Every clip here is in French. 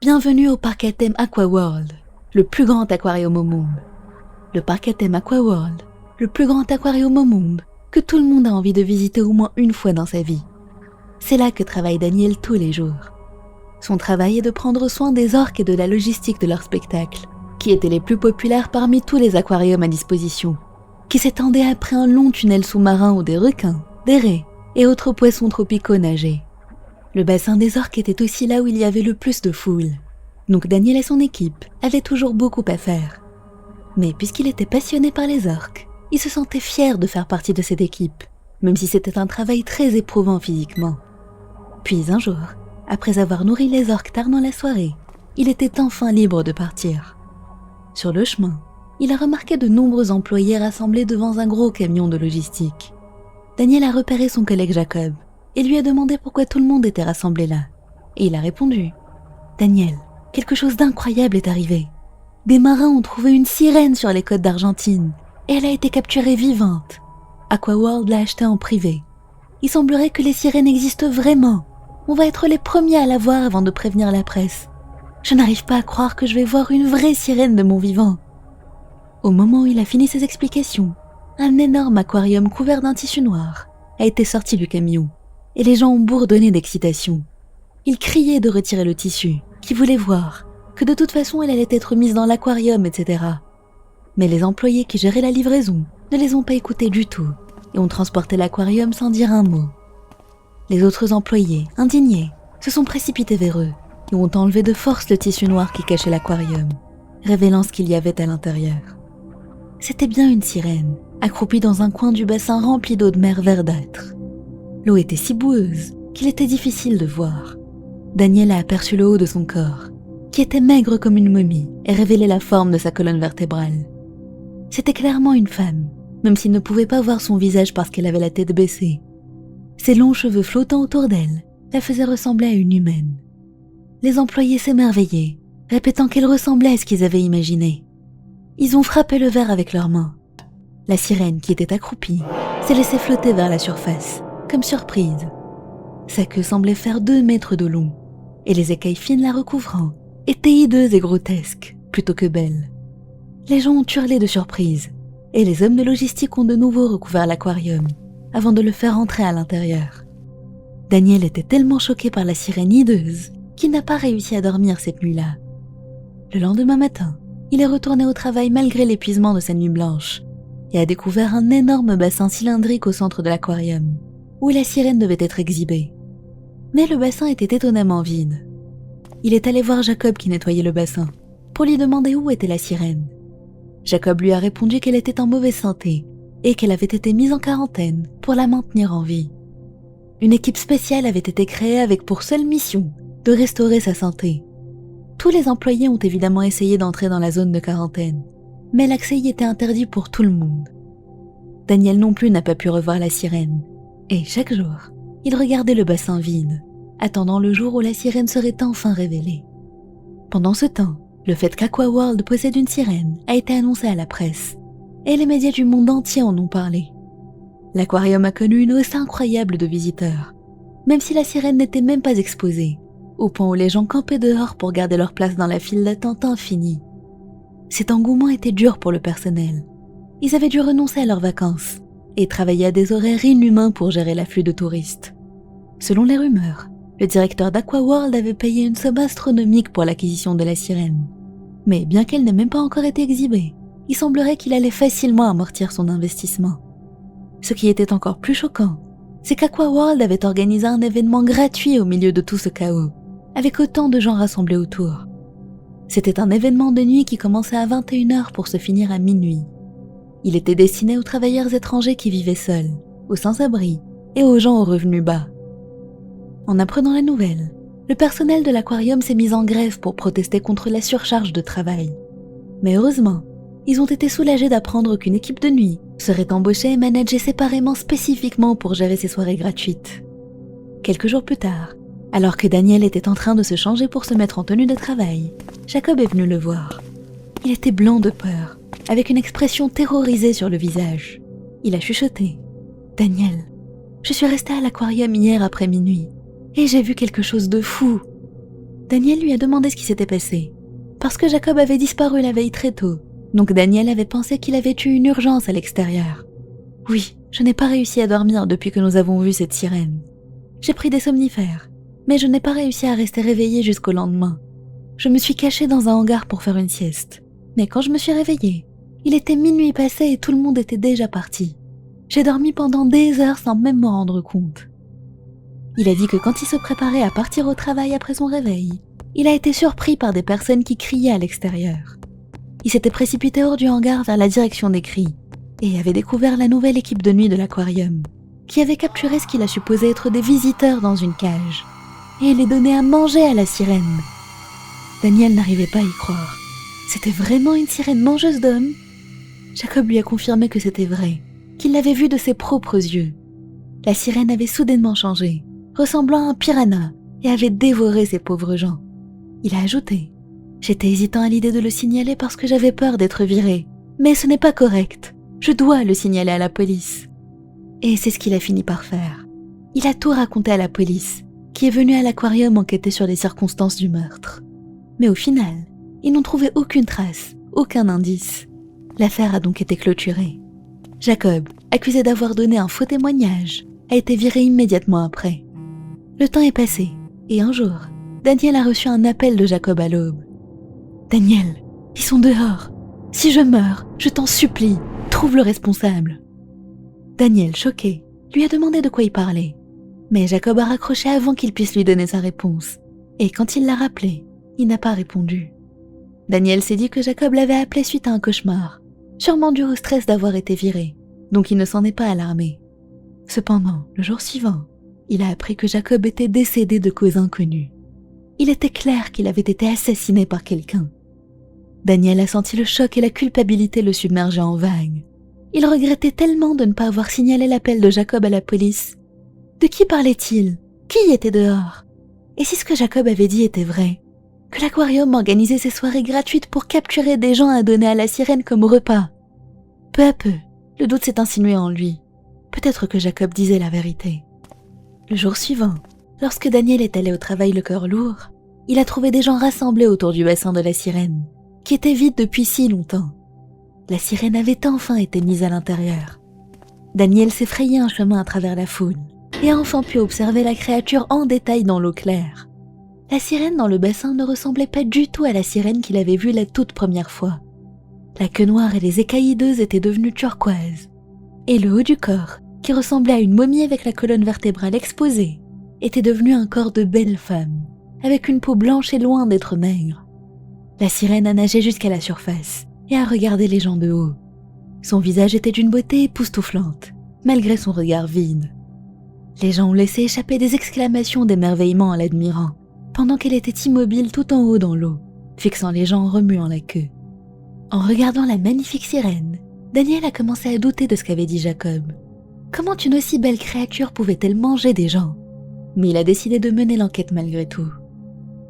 Bienvenue au parc à thème Aquaworld, le plus grand aquarium au monde. Le parc à thème Aquaworld, le plus grand aquarium au monde, que tout le monde a envie de visiter au moins une fois dans sa vie. C'est là que travaille Daniel tous les jours. Son travail est de prendre soin des orques et de la logistique de leur spectacle, qui étaient les plus populaires parmi tous les aquariums à disposition, qui s'étendaient après un long tunnel sous-marin où des requins, des raies et autres poissons tropicaux nageaient. Le bassin des orques était aussi là où il y avait le plus de foule. Donc Daniel et son équipe avaient toujours beaucoup à faire. Mais puisqu'il était passionné par les orques, il se sentait fier de faire partie de cette équipe, même si c'était un travail très éprouvant physiquement. Puis un jour, après avoir nourri les orques tard dans la soirée, il était enfin libre de partir. Sur le chemin, il a remarqué de nombreux employés rassemblés devant un gros camion de logistique. Daniel a repéré son collègue Jacob et lui a demandé pourquoi tout le monde était rassemblé là. Et il a répondu « Daniel, quelque chose d'incroyable est arrivé. Des marins ont trouvé une sirène sur les côtes d'Argentine et elle a été capturée vivante. Aquaworld l'a achetée en privé. Il semblerait que les sirènes existent vraiment. On va être les premiers à la voir avant de prévenir la presse. Je n'arrive pas à croire que je vais voir une vraie sirène de mon vivant. » Au moment où il a fini ses explications, un énorme aquarium couvert d'un tissu noir a été sorti du camion et les gens ont bourdonné d'excitation. Ils criaient de retirer le tissu, qu'ils voulaient voir, que de toute façon elle allait être mise dans l'aquarium, etc. Mais les employés qui géraient la livraison ne les ont pas écoutés du tout et ont transporté l'aquarium sans dire un mot. Les autres employés, indignés, se sont précipités vers eux et ont enlevé de force le tissu noir qui cachait l'aquarium, révélant ce qu'il y avait à l'intérieur. C'était bien une sirène, accroupie dans un coin du bassin rempli d'eau de mer verdâtre. L'eau était si boueuse qu'il était difficile de voir. Daniel a aperçu le haut de son corps, qui était maigre comme une momie et révélait la forme de sa colonne vertébrale. C'était clairement une femme, même s'il ne pouvait pas voir son visage parce qu'elle avait la tête baissée. Ses longs cheveux flottant autour d'elle la faisaient ressembler à une humaine. Les employés s'émerveillaient, répétant qu'elle ressemblait à ce qu'ils avaient imaginé. Ils ont frappé le verre avec leurs mains. La sirène, qui était accroupie, s'est laissée flotter vers la surface, comme surprise. Sa queue semblait faire 2 mètres de long, et les écailles fines la recouvrant étaient hideuses et grotesques, plutôt que belles. Les gens ont hurlé de surprise, et les hommes de logistique ont de nouveau recouvert l'aquarium, avant de le faire entrer à l'intérieur. Daniel était tellement choqué par la sirène hideuse qu'il n'a pas réussi à dormir cette nuit-là. Le lendemain matin, il est retourné au travail malgré l'épuisement de sa nuit blanche, et a découvert un énorme bassin cylindrique au centre de l'aquarium, où la sirène devait être exhibée. Mais le bassin était étonnamment vide. Il est allé voir Jacob qui nettoyait le bassin, pour lui demander où était la sirène. Jacob lui a répondu qu'elle était en mauvaise santé, et qu'elle avait été mise en quarantaine pour la maintenir en vie. Une équipe spéciale avait été créée avec pour seule mission de restaurer sa santé. Tous les employés ont évidemment essayé d'entrer dans la zone de quarantaine, mais l'accès y était interdit pour tout le monde. Daniel non plus n'a pas pu revoir la sirène, et chaque jour, il regardait le bassin vide, attendant le jour où la sirène serait enfin révélée. Pendant ce temps, le fait qu'Aquaworld possède une sirène a été annoncé à la presse, et les médias du monde entier en ont parlé. L'aquarium a connu une hausse incroyable de visiteurs, même si la sirène n'était même pas exposée, au point où les gens campaient dehors pour garder leur place dans la file d'attente infinie. Cet engouement était dur pour le personnel. Ils avaient dû renoncer à leurs vacances et travailler à des horaires inhumains pour gérer l'afflux de touristes. Selon les rumeurs, le directeur d'Aquaworld avait payé une somme astronomique pour l'acquisition de la sirène. Mais bien qu'elle n'ait même pas encore été exhibée, il semblerait qu'il allait facilement amortir son investissement. Ce qui était encore plus choquant, c'est qu'Aquaworld avait organisé un événement gratuit au milieu de tout ce chaos, avec autant de gens rassemblés autour. C'était un événement de nuit qui commençait à 21h pour se finir à minuit. Il était destiné aux travailleurs étrangers qui vivaient seuls, aux sans-abri et aux gens aux revenus bas. En apprenant la nouvelle, le personnel de l'aquarium s'est mis en grève pour protester contre la surcharge de travail. Mais heureusement, ils ont été soulagés d'apprendre qu'une équipe de nuit serait embauchée et managée séparément spécifiquement pour gérer ces soirées gratuites. Quelques jours plus tard, alors que Daniel était en train de se changer pour se mettre en tenue de travail, Jacob est venu le voir. Il était blanc de peur, avec une expression terrorisée sur le visage. Il a chuchoté « Daniel, je suis resté à l'aquarium hier après minuit, et j'ai vu quelque chose de fou. » Daniel lui a demandé ce qui s'était passé, parce que Jacob avait disparu la veille très tôt, donc Daniel avait pensé qu'il avait eu une urgence à l'extérieur. Oui, je n'ai pas réussi à dormir depuis que nous avons vu cette sirène. J'ai pris des somnifères, mais je n'ai pas réussi à rester réveillée jusqu'au lendemain. Je me suis cachée dans un hangar pour faire une sieste, mais quand je me suis réveillée, il était minuit passé et tout le monde était déjà parti. J'ai dormi pendant des heures sans même m'en rendre compte. Il a dit que quand il se préparait à partir au travail après son réveil, il a été surpris par des personnes qui criaient à l'extérieur. Il s'était précipité hors du hangar vers la direction des cris et avait découvert la nouvelle équipe de nuit de l'aquarium, qui avait capturé ce qu'il a supposé être des visiteurs dans une cage et les donnait à manger à la sirène. Daniel n'arrivait pas à y croire. C'était vraiment une sirène mangeuse d'hommes? Jacob lui a confirmé que c'était vrai, qu'il l'avait vue de ses propres yeux. La sirène avait soudainement changé, ressemblant à un piranha, et avait dévoré ces pauvres gens. Il a ajouté: « J'étais hésitant à l'idée de le signaler parce que j'avais peur d'être viré, mais ce n'est pas correct. Je dois le signaler à la police. » Et c'est ce qu'il a fini par faire. Il a tout raconté à la police, qui est venue à l'aquarium enquêter sur les circonstances du meurtre. Mais au final, ils n'ont trouvé aucune trace, aucun indice. L'affaire a donc été clôturée. Jacob, accusé d'avoir donné un faux témoignage, a été viré immédiatement après. Le temps est passé, et un jour, Daniel a reçu un appel de Jacob à l'aube. « Daniel, ils sont dehors. Si je meurs, je t'en supplie, trouve le responsable. » Daniel, choqué, lui a demandé de quoi il parlait. Mais Jacob a raccroché avant qu'il puisse lui donner sa réponse. Et quand il l'a rappelé, il n'a pas répondu. Daniel s'est dit que Jacob l'avait appelé suite à un cauchemar, sûrement dû au stress d'avoir été viré, donc il ne s'en est pas alarmé. Cependant, le jour suivant, il a appris que Jacob était décédé de cause inconnue. Il était clair qu'il avait été assassiné par quelqu'un. Daniel a senti le choc et la culpabilité le submerger en vagues. Il regrettait tellement de ne pas avoir signalé l'appel de Jacob à la police. De qui parlait-il? Qui était dehors? Et si ce que Jacob avait dit était vrai? Que l'aquarium organisait ses soirées gratuites pour capturer des gens à donner à la sirène comme repas? Peu à peu, le doute s'est insinué en lui. Peut-être que Jacob disait la vérité. Le jour suivant, lorsque Daniel est allé au travail le cœur lourd, il a trouvé des gens rassemblés autour du bassin de la sirène, qui était vide depuis si longtemps. La sirène avait enfin été mise à l'intérieur. Daniel s'est frayé un chemin à travers la foule et a enfin pu observer la créature en détail dans l'eau claire. La sirène dans le bassin ne ressemblait pas du tout à la sirène qu'il avait vue la toute première fois. La queue noire et les écailles hideuses étaient devenues turquoises, et le haut du corps, qui ressemblait à une momie avec la colonne vertébrale exposée, était devenu un corps de belle femme, avec une peau blanche et loin d'être maigre. La sirène a nagé jusqu'à la surface et a regardé les gens de haut. Son visage était d'une beauté époustouflante, malgré son regard vide. Les gens ont laissé échapper des exclamations d'émerveillement en l'admirant, pendant qu'elle était immobile tout en haut dans l'eau, fixant les gens en remuant la queue. En regardant la magnifique sirène, Daniel a commencé à douter de ce qu'avait dit Jacob. Comment une aussi belle créature pouvait-elle manger des gens? Mais il a décidé de mener l'enquête malgré tout.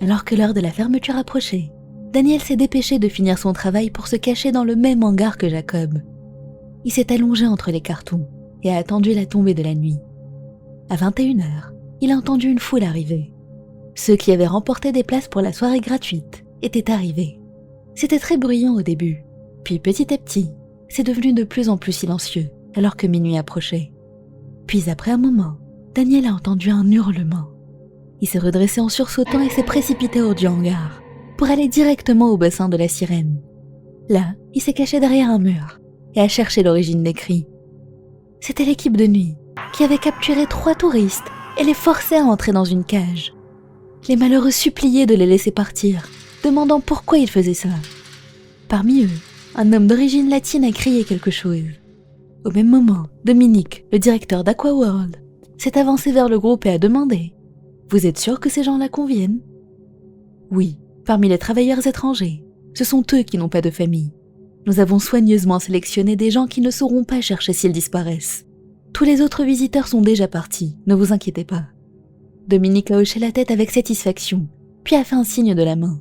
Alors que l'heure de la fermeture approchait, Daniel s'est dépêché de finir son travail pour se cacher dans le même hangar que Jacob. Il s'est allongé entre les cartons et a attendu la tombée de la nuit. À 21h, il a entendu une foule arriver. Ceux qui avaient remporté des places pour la soirée gratuite étaient arrivés. C'était très bruyant au début, puis petit à petit, c'est devenu de plus en plus silencieux alors que minuit approchait. Puis après un moment, Daniel a entendu un hurlement. Il s'est redressé en sursautant et s'est précipité hors du hangar pour aller directement au bassin de la sirène. Là, il s'est caché derrière un mur et a cherché l'origine des cris. C'était l'équipe de nuit qui avait capturé 3 touristes et les forçait à entrer dans une cage. Les malheureux suppliaient de les laisser partir, demandant pourquoi ils faisaient ça. Parmi eux, un homme d'origine latine a crié quelque chose. Au même moment, Dominique, le directeur d'Aquaworld, s'est avancé vers le groupe et a demandé « Vous êtes sûr que ces gens-là conviennent ?» Oui, parmi les travailleurs étrangers, ce sont eux qui n'ont pas de famille. Nous avons soigneusement sélectionné des gens qui ne sauront pas chercher s'ils disparaissent. Tous les autres visiteurs sont déjà partis, ne vous inquiétez pas. Dominique a hoché la tête avec satisfaction, puis a fait un signe de la main.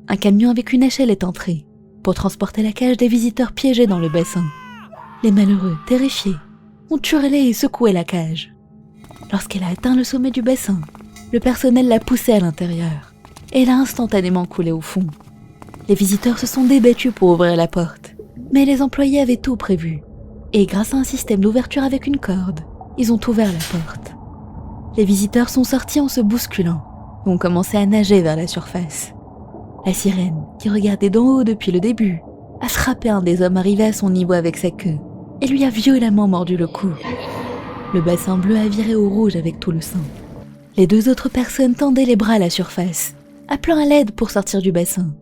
Un camion avec une échelle est entré, pour transporter la cage des visiteurs piégés dans le bassin. Les malheureux, terrifiés, ont hurlé et secoué la cage. Lorsqu'elle a atteint le sommet du bassin, le personnel l'a poussée à l'intérieur Elle a instantanément coulé au fond. Les visiteurs se sont débattus pour ouvrir la porte, mais les employés avaient tout prévu. Et grâce à un système d'ouverture avec une corde, ils ont ouvert la porte. Les visiteurs sont sortis en se bousculant, et ont commencé à nager vers la surface. La sirène, qui regardait d'en haut depuis le début, a frappé un des hommes arrivés à son niveau avec sa queue et lui a violemment mordu le cou. Le bassin bleu a viré au rouge avec tout le sang. Les 2 autres personnes tendaient les bras à la surface, appelant à l'aide pour sortir du bassin.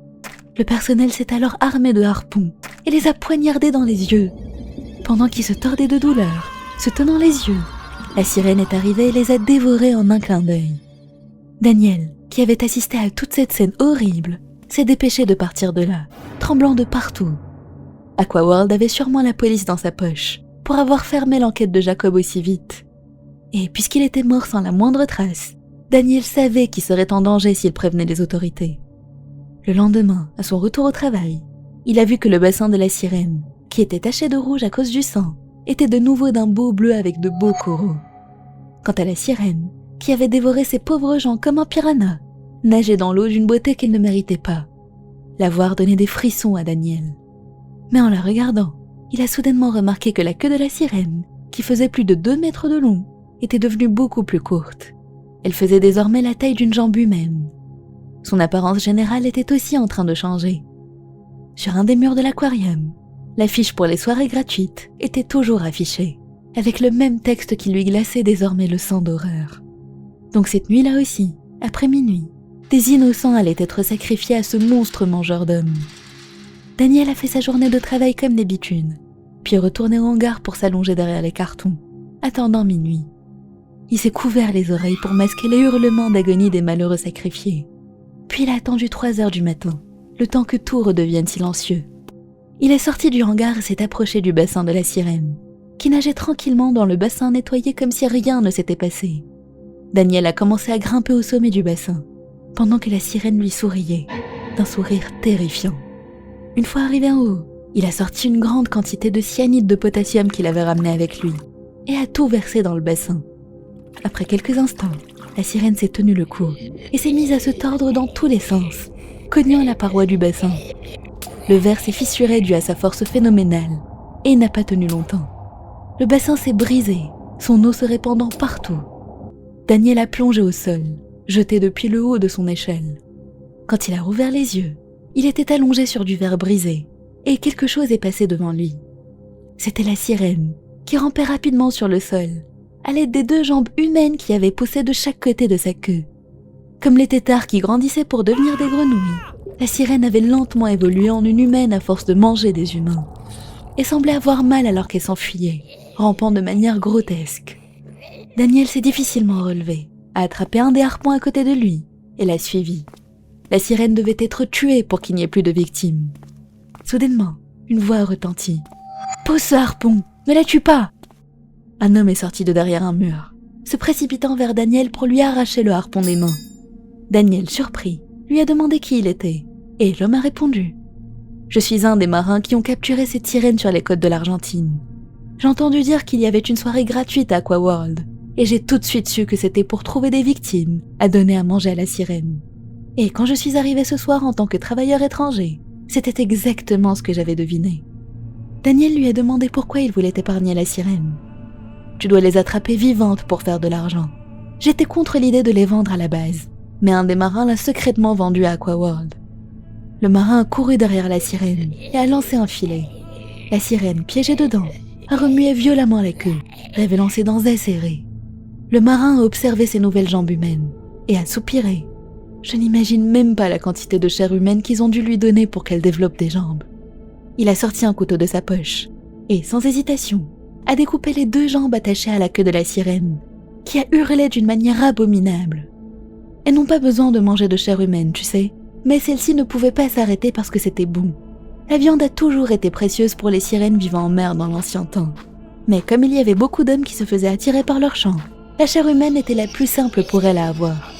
Le personnel s'est alors armé de harpons et les a poignardés dans les yeux. Pendant qu'ils se tordaient de douleur, se tenant les yeux, la sirène est arrivée et les a dévorés en un clin d'œil. Daniel, qui avait assisté à toute cette scène horrible, s'est dépêché de partir de là, tremblant de partout. Aquaworld avait sûrement la police dans sa poche, pour avoir fermé l'enquête de Jacob aussi vite. Et puisqu'il était mort sans la moindre trace, Daniel savait qu'il serait en danger s'il prévenait les autorités. Le lendemain, à son retour au travail, il a vu que le bassin de la sirène, qui était taché de rouge à cause du sang, était de nouveau d'un beau bleu avec de beaux coraux. Quant à la sirène, qui avait dévoré ces pauvres gens comme un piranha, nageait dans l'eau d'une beauté qu'elle ne méritait pas. La voir donnait des frissons à Daniel. Mais en la regardant, il a soudainement remarqué que la queue de la sirène, qui faisait plus de 2 mètres de long, était devenue beaucoup plus courte. Elle faisait désormais la taille d'une jambe humaine. Son apparence générale était aussi en train de changer. Sur un des murs de l'aquarium, l'affiche pour les soirées gratuites était toujours affichée, avec le même texte qui lui glaçait désormais le sang d'horreur. Donc cette nuit-là aussi, après minuit, des innocents allaient être sacrifiés à ce monstre mangeur d'hommes. Daniel a fait sa journée de travail comme d'habitude, puis est retourné au hangar pour s'allonger derrière les cartons, attendant minuit. Il s'est couvert les oreilles pour masquer les hurlements d'agonie des malheureux sacrifiés. Puis il a attendu 3 heures du matin, le temps que tout redevienne silencieux. Il est sorti du hangar et s'est approché du bassin de la sirène, qui nageait tranquillement dans le bassin nettoyé comme si rien ne s'était passé. Daniel a commencé à grimper au sommet du bassin, pendant que la sirène lui souriait, d'un sourire terrifiant. Une fois arrivé en haut, il a sorti une grande quantité de cyanide de potassium qu'il avait ramené avec lui, et a tout versé dans le bassin. Après quelques instants, la sirène s'est tenue le cou, et s'est mise à se tordre dans tous les sens, cognant la paroi du bassin. Le verre s'est fissuré dû à sa force phénoménale, et n'a pas tenu longtemps. Le bassin s'est brisé, son eau se répandant partout. Daniel a plongé au sol, jeté depuis le haut de son échelle. Quand il a rouvert les yeux, il était allongé sur du verre brisé, et quelque chose est passé devant lui. C'était la sirène, qui rampait rapidement sur le sol, à l'aide des 2 jambes humaines qui avaient poussé de chaque côté de sa queue. Comme les têtards qui grandissaient pour devenir des grenouilles, la sirène avait lentement évolué en une humaine à force de manger des humains, et semblait avoir mal alors qu'elle s'enfuyait, rampant de manière grotesque. Daniel s'est difficilement relevé, a attrapé un des harpons à côté de lui, et l'a suivi. La sirène devait être tuée pour qu'il n'y ait plus de victimes. Soudainement, une voix retentit. « Pose ce harpon, ne la tue pas !» Un homme est sorti de derrière un mur, se précipitant vers Daniel pour lui arracher le harpon des mains. Daniel, surpris, lui a demandé qui il était, et l'homme a répondu. « Je suis un des marins qui ont capturé cette sirène sur les côtes de l'Argentine. J'ai entendu dire qu'il y avait une soirée gratuite à Aquaworld, et j'ai tout de suite su que c'était pour trouver des victimes à donner à manger à la sirène. Et quand je suis arrivé ce soir en tant que travailleur étranger, c'était exactement ce que j'avais deviné. » Daniel lui a demandé pourquoi il voulait épargner la sirène. « Tu dois les attraper vivantes pour faire de l'argent. J'étais contre l'idée de les vendre à la base, mais un des marins l'a secrètement vendue à Aquaworld. » Le marin a couru derrière la sirène et a lancé un filet. La sirène, piégée dedans, a remué violemment la queue, révélant ses dents acérées. Le marin a observé ses nouvelles jambes humaines et a soupiré. Je n'imagine même pas la quantité de chair humaine qu'ils ont dû lui donner pour qu'elle développe des jambes. Il a sorti un couteau de sa poche et, sans hésitation, a découpé les 2 jambes attachées à la queue de la sirène, qui a hurlé d'une manière abominable. Elles n'ont pas besoin de manger de chair humaine, tu sais, mais celle-ci ne pouvait pas s'arrêter parce que c'était bon. La viande a toujours été précieuse pour les sirènes vivant en mer dans l'ancien temps. Mais comme il y avait beaucoup d'hommes qui se faisaient attirer par leur chant, la chair humaine était la plus simple pour elles à avoir.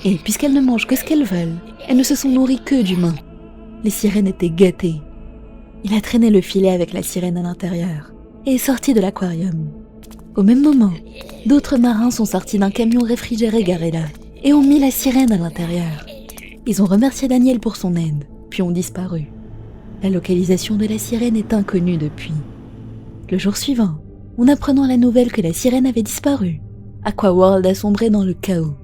Et puisqu'elles ne mangent que ce qu'elles veulent, elles ne se sont nourries que d'humains. Les sirènes étaient gâtées. Il a traîné le filet avec la sirène à l'intérieur et est sorti de l'aquarium. Au même moment, d'autres marins sont sortis d'un camion réfrigéré garé là et ont mis la sirène à l'intérieur. Ils ont remercié Daniel pour son aide, puis ont disparu. La localisation de la sirène est inconnue depuis. Le jour suivant, en apprenant la nouvelle que la sirène avait disparu, Aquaworld a sombré dans le chaos.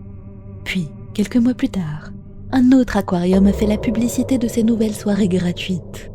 Puis, quelques mois plus tard, un autre aquarium a fait la publicité de ses nouvelles soirées gratuites.